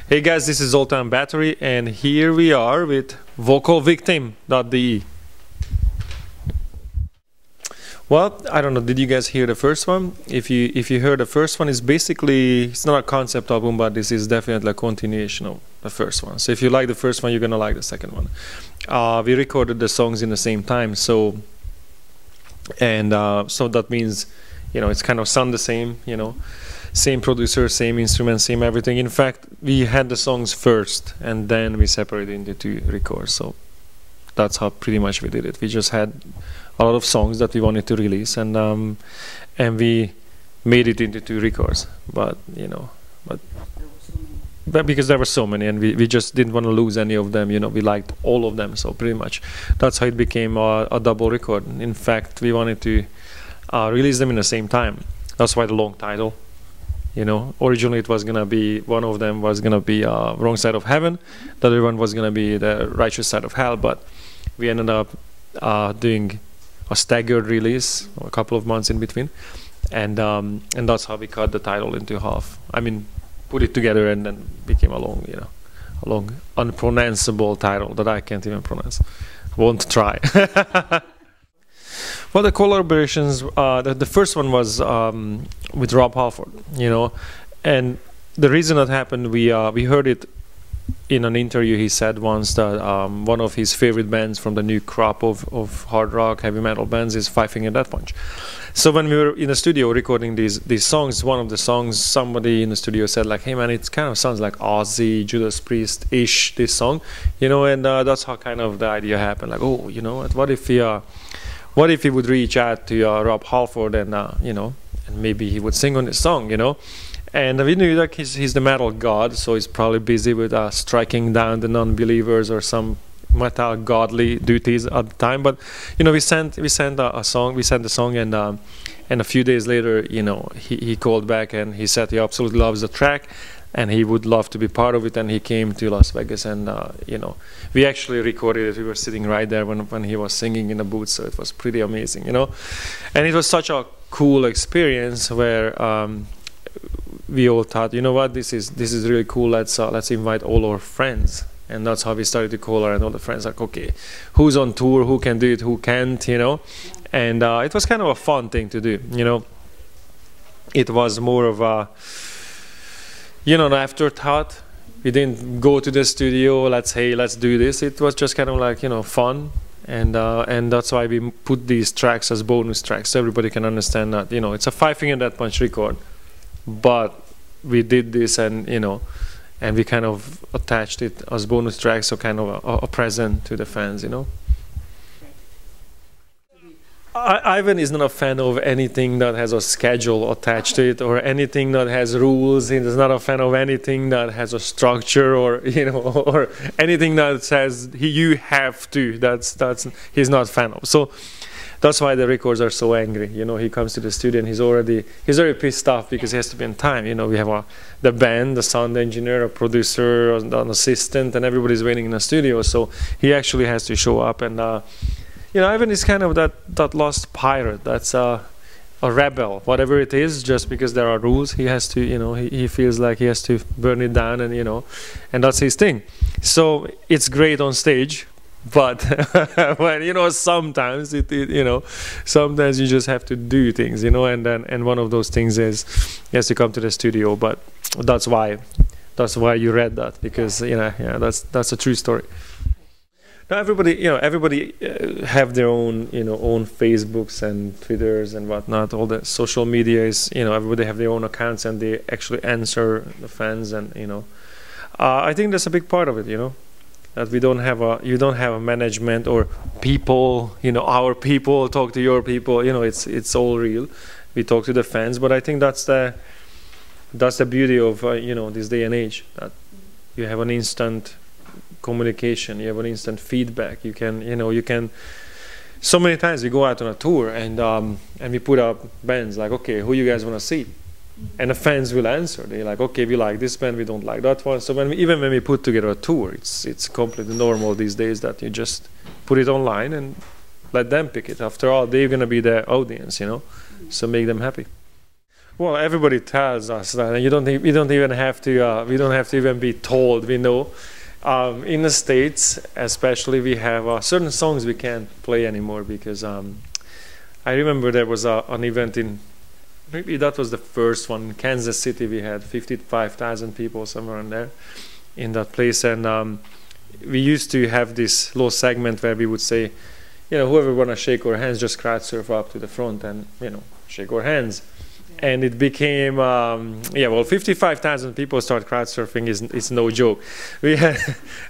Hey guys, this is Zoltan Bathory, and here we are with vocalvictim.de. Well, I don't know, did you guys hear the first one? If you heard the first one, it's basically, it's not a concept album, but this is definitely a continuation of the first one. So if you like the first one, you're gonna like the second one. We recorded the songs in the same time, so that means, you know, it's kind of sound the same, you know, same producer, same instrument, same everything. In fact, we had the songs first and then we separated into two records. So that's how pretty much we did it. We just had a lot of songs that we wanted to release, and we made it into two records. But you know, but because there were so many, and we just didn't want to lose any of them. You know, we liked all of them, so pretty much that's how it became a double record. In fact, we wanted to release them in the same time. That's why the long title. You know, originally it was gonna be, one of them was gonna be Wrong Side of Heaven, the other one was gonna be The Righteous Side of Hell, but we ended up doing a staggered release, a couple of months in between, and that's how we cut the title into half. I mean, put it together and then became a long, you know, a long unpronounceable title that I can't even pronounce. Won't try. Well, the collaborations, the first one was with Rob Halford, you know, and the reason that happened, we heard it in an interview. He said once that one of his favorite bands from the new crop of hard rock, heavy metal bands is Five Finger Death Punch. So when we were in the studio recording these songs, one of the songs, somebody in the studio said like, "Hey man, it kind of sounds like Ozzy, Judas Priest-ish, this song," you know, and that's how kind of the idea happened. Like, oh, you know what if he would reach out to Rob Halford and you know, and maybe he would sing on this song, you know? And we knew that he's the metal god, so he's probably busy with striking down the non-believers or some metal godly duties at the time. But you know, we sent the song, and a few days later, you know, he called back and he said he absolutely loves the track and he would love to be part of it, and he came to Las Vegas, and you know, we actually recorded it. We were sitting right there when he was singing in the booth, so it was pretty amazing, you know. And it was such a cool experience where we all thought, you know what, this is really cool. Let's invite all our friends, and that's how we started to call our and all the friends. Like, okay, who's on tour? Who can do it? Who can't? You know, and it was kind of a fun thing to do. You know, it was more of a, you know, an afterthought. We didn't go to the studio, let's do this. It was just kind of like, you know, fun, and that's why we put these tracks as bonus tracks, so everybody can understand that, you know, it's a Five Finger Death Punch record, but we did this, and you know, and we kind of attached it as bonus tracks, so kind of a present to the fans, you know. Ivan is not a fan of anything that has a schedule attached to it, or anything that has rules. He's not a fan of anything that has a structure, or you know, or anything that says you have to. That's he's not a fan of. So that's why the records are so angry. You know, he comes to the studio and he's already pissed off because he has to be on time. You know, we have the band, the sound engineer, a producer, an assistant, and everybody's waiting in the studio. So he actually has to show up, and you know, Ivan is kind of that lost pirate. That's a rebel, whatever it is. Just because there are rules, he has to, you know, he feels like he has to burn it down, and you know, and that's his thing. So it's great on stage, but when, you know, sometimes you know, sometimes you just have to do things, you know, and one of those things is he has to come to the studio. But that's why you read that, because you know, yeah, that's a true story. Now everybody have their own, you know, own Facebooks and Twitters and whatnot. All the social media is, you know, everybody have their own accounts, and they actually answer the fans, and you know, I think that's a big part of it, you know, that you don't have a management or people, you know, our people talk to your people, you know, it's all real. We talk to the fans, but I think that's the beauty of you know, this day and age, that you have an instant communication, you have an instant feedback. You can so many times we go out on a tour, and we put up bands like, okay, who you guys want to see, and the fans will answer. They're like, okay, we like this band, we don't like that one. So even when we put together a tour, it's completely normal these days that you just put it online and let them pick it. After all, they're gonna be the audience, you know, so make them happy. Well, everybody tells us that, and we don't even have to. We don't have to even be told. We know. In the States, especially, we have certain songs we can't play anymore because I remember there was an event in, maybe that was the first one in Kansas City. We had 55,000 people somewhere in there, in that place, and we used to have this little segment where we would say, you know, whoever wanna shake our hands, just crowd surf up to the front and, you know, shake our hands. And it became, yeah, well, 55,000 people start crowd surfing is no joke. We had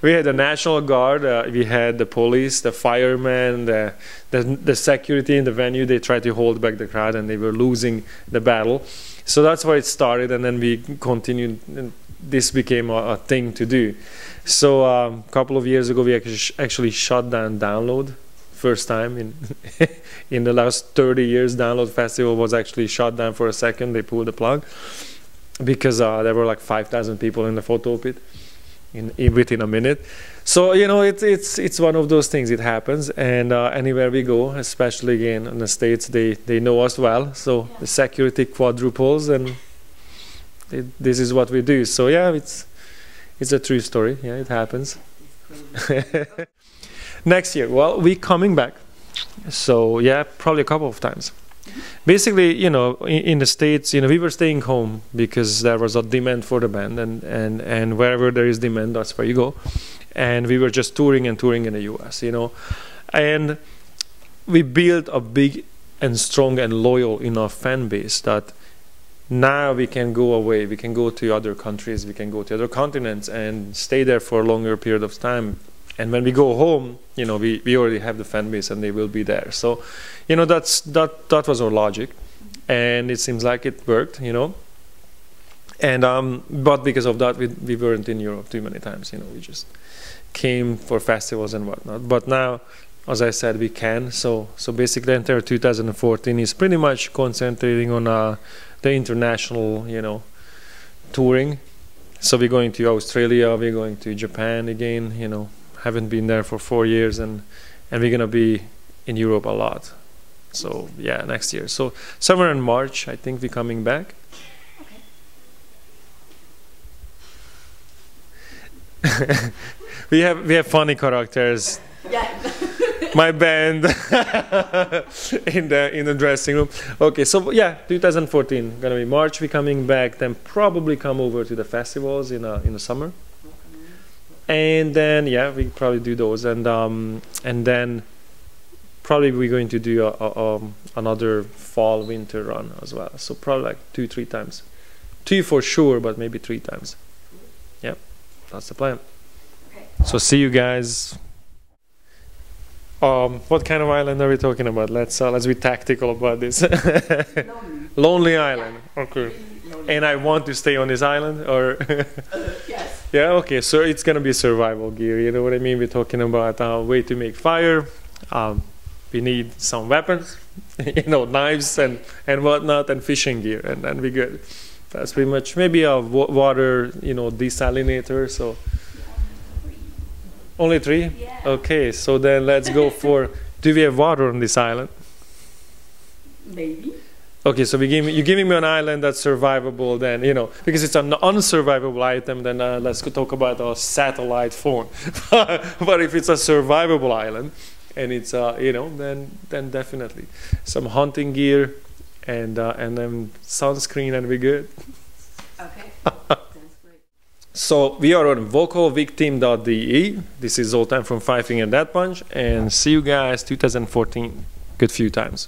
the National Guard, we had the police, the firemen, the security in the venue. They tried to hold back the crowd, and they were losing the battle. So that's where it started, and then we continued. And this became a thing to do. So a couple of years ago, we actually shut down download. First time in the last 30 years, Download Festival was actually shut down for a second. They pulled the plug because there were like 5,000 people in the photo pit within a minute. So you know, it's one of those things. It happens, and anywhere we go, especially again in the States, they know us well. So the security quadruples, and this is what we do. So yeah, it's a true story. Yeah, it happens. Next year, well, we're coming back. So yeah, probably a couple of times. Basically, you know, in the States, you know, we were staying home because there was a demand for the band, and wherever there is demand, that's where you go. And we were just touring and touring in the US, you know. And we built a big and strong and loyal enough fan base that now we can go away, we can go to other countries, we can go to other continents and stay there for a longer period of time. And when we go home, you know, we already have the fan base and they will be there. So, you know, that was our logic, and it seems like it worked, you know. And but because of that, we weren't in Europe too many times. You know, we just came for festivals and whatnot. But now, as I said, we can. So basically, the entire 2014 is pretty much concentrating on the international, you know, touring. So we're going to Australia, we're going to Japan again, you know. Haven't been there for 4 years, and we're gonna be in Europe a lot. So yeah, next year. So somewhere in March, I think we're coming back. Okay. we have funny characters. Yeah. My band in the dressing room. Okay, so yeah, 2014 gonna be March. We're coming back. Then probably come over to the festivals in the summer. And then yeah, we probably do those, and then probably we're going to do another fall winter run as well. So probably like 2-3 times, 2 for sure, but maybe 3 times. Yeah, that's the plan. Okay. So see you guys. What kind of island are we talking about? Let's be tactical about this. Lonely Island. Okay. Lonely. And I want to stay on this island, or yes. Yeah, okay, so it's gonna be survival gear, you know what I mean? We're talking about a way to make fire. We need some weapons, you know, knives and whatnot, and fishing gear, and then we're good. That's pretty much, maybe a water, you know, desalinator. So only 3? Yeah. Okay, so then let's go for, do we have water on this island? Maybe. Okay, so you're giving me an island that's survivable, then, you know, because it's an unsurvivable item, then let's go talk about a satellite phone. But if it's a survivable island, and it's, you know, then definitely some hunting gear, and then sunscreen, and we're good. Okay, that's great. So we are on vocalvictim.de. This is Zoltan from Five Finger Death Punch, and see you guys 2014. Good few times.